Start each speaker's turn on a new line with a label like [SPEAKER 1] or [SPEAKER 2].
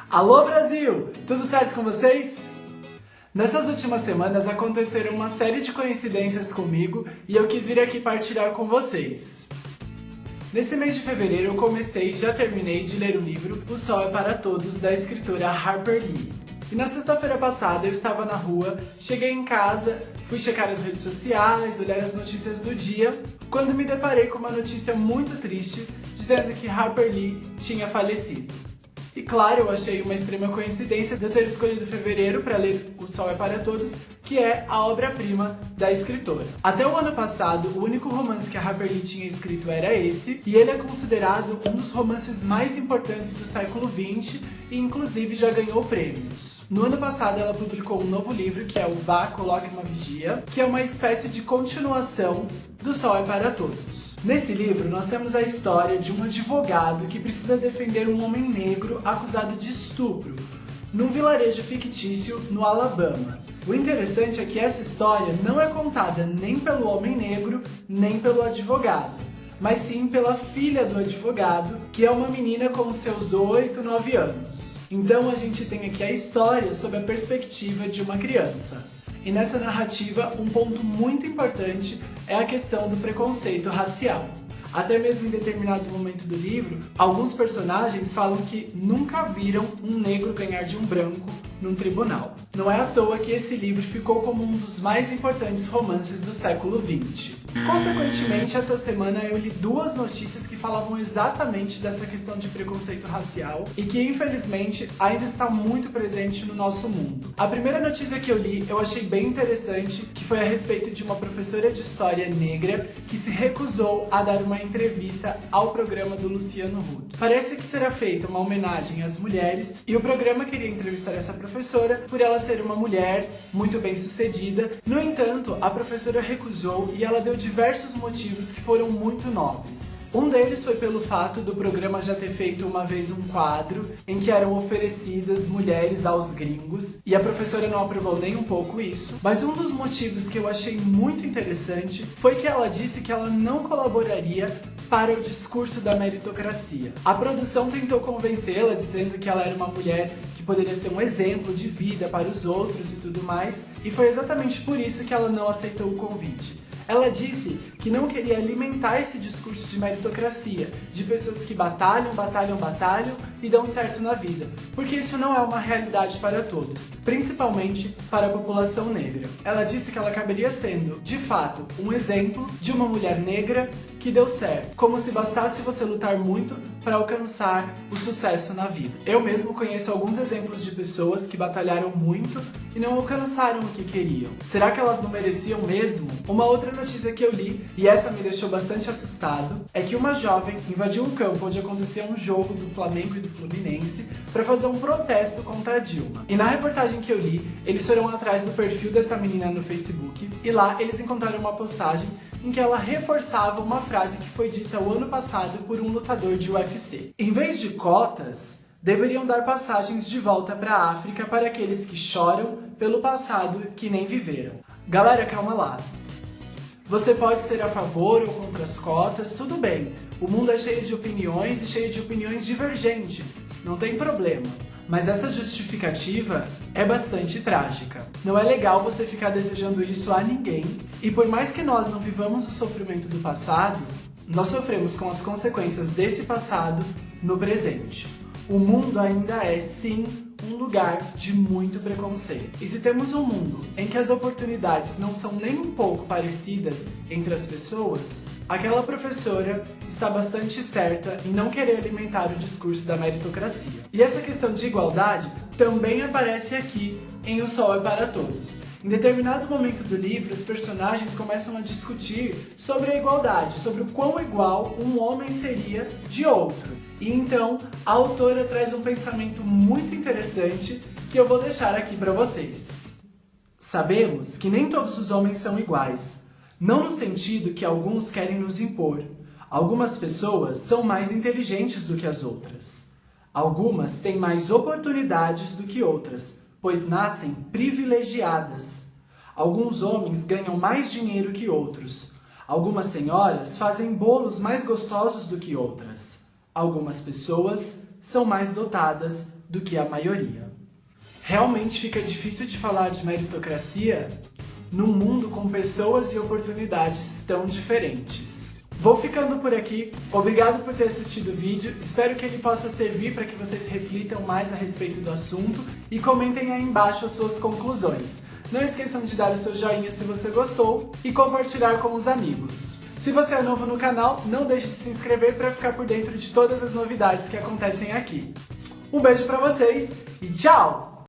[SPEAKER 1] Alô Brasil! Tudo certo com vocês? Nessas últimas semanas aconteceram uma série de coincidências comigo e eu quis vir aqui partilhar com vocês. Nesse mês de fevereiro eu comecei e já terminei de ler o livro O Sol é para Todos, da escritora Harper Lee. E na sexta-feira passada eu estava na rua, cheguei em casa, fui checar as redes sociais, olhar as notícias do dia, quando me deparei com uma notícia muito triste, dizendo que Harper Lee tinha falecido. E claro, eu achei uma extrema coincidência de eu ter escolhido fevereiro para ler O Sol é para Todos, que é a obra-prima da escritora. Até o ano passado, o único romance que a Harper Lee tinha escrito era esse, e ele é considerado um dos romances mais importantes do século XX e inclusive já ganhou prêmios. No ano passado ela publicou um novo livro, que é o Vá, Coloque uma Vigia, que é uma espécie de continuação do Sol é para Todos. Nesse livro nós temos a história de um advogado que precisa defender um homem negro acusado de estupro num vilarejo fictício no Alabama. O interessante é que essa história não é contada nem pelo homem negro, nem pelo advogado, mas sim pela filha do advogado, que é uma menina com seus 8, 9 anos. Então a gente tem aqui a história sob a perspectiva de uma criança. E nessa narrativa, um ponto muito importante é a questão do preconceito racial. Até mesmo em determinado momento do livro, alguns personagens falam que nunca viram um negro ganhar de um branco num tribunal. Não é à toa que esse livro ficou como um dos mais importantes romances do século XX. Consequentemente, essa semana eu li duas notícias que falavam exatamente dessa questão de preconceito racial e que, infelizmente, ainda está muito presente no nosso mundo. A primeira notícia que eu li, eu achei bem interessante, que foi a respeito de uma professora de história negra que se recusou a dar uma entrevista ao programa do Luciano Huck. Parece que será feita uma homenagem às mulheres e o programa queria entrevistar essa professora por ela ser uma mulher muito bem sucedida. No entanto, a professora recusou e ela deu diversos motivos que foram muito nobres. Um deles foi pelo fato do programa já ter feito uma vez um quadro em que eram oferecidas mulheres aos gringos, e a professora não aprovou nem um pouco isso, mas um dos motivos que eu achei muito interessante foi que ela disse que ela não colaboraria para o discurso da meritocracia. A produção tentou convencê-la, dizendo que ela era uma mulher que poderia ser um exemplo de vida para os outros e tudo mais, e foi exatamente por isso que ela não aceitou o convite. Ela disse que não queria alimentar esse discurso de meritocracia, de pessoas que batalham e dão certo na vida, porque isso não é uma realidade para todos, principalmente para a população negra. Ela disse que ela acabaria sendo, de fato, um exemplo de uma mulher negra que deu certo, como se bastasse você lutar muito para alcançar o sucesso na vida. Eu mesmo conheço alguns exemplos de pessoas que batalharam muito e não alcançaram o que queriam. Será que elas não mereciam mesmo? Uma outra notícia que eu li, e essa me deixou bastante assustado, é que uma jovem invadiu um campo onde acontecia um jogo do Flamengo e do Fluminense para fazer um protesto contra a Dilma. E na reportagem que eu li, eles foram atrás do perfil dessa menina no Facebook e lá eles encontraram uma postagem em que ela reforçava uma frase que foi dita o ano passado por um lutador de UFC. Em vez de cotas, deveriam dar passagens de volta para a África para aqueles que choram pelo passado que nem viveram. Galera, calma lá. Você pode ser a favor ou contra as cotas, tudo bem. O mundo é cheio de opiniões e cheio de opiniões divergentes, não tem problema. Mas essa justificativa é bastante trágica. Não é legal você ficar desejando isso a ninguém. E por mais que nós não vivamos o sofrimento do passado, nós sofremos com as consequências desse passado no presente. O mundo ainda é, sim, um lugar de muito preconceito. E se temos um mundo em que as oportunidades não são nem um pouco parecidas entre as pessoas, aquela professora está bastante certa em não querer alimentar o discurso da meritocracia. E essa questão de igualdade também aparece aqui em O Sol é para Todos. Em determinado momento do livro, os personagens começam a discutir sobre a igualdade, sobre o quão igual um homem seria de outro. E então, a autora traz um pensamento muito interessante que eu vou deixar aqui para vocês. Sabemos que nem todos os homens são iguais, não no sentido que alguns querem nos impor. Algumas pessoas são mais inteligentes do que as outras. Algumas têm mais oportunidades do que outras, pois nascem privilegiadas. Alguns homens ganham mais dinheiro que outros. Algumas senhoras fazem bolos mais gostosos do que outras. Algumas pessoas são mais dotadas do que a maioria. Realmente fica difícil de falar de meritocracia num mundo com pessoas e oportunidades tão diferentes. Vou ficando por aqui, obrigado por ter assistido o vídeo, espero que ele possa servir para que vocês reflitam mais a respeito do assunto e comentem aí embaixo as suas conclusões. Não esqueçam de dar o seu joinha se você gostou e compartilhar com os amigos. Se você é novo no canal, não deixe de se inscrever para ficar por dentro de todas as novidades que acontecem aqui. Um beijo para vocês e tchau!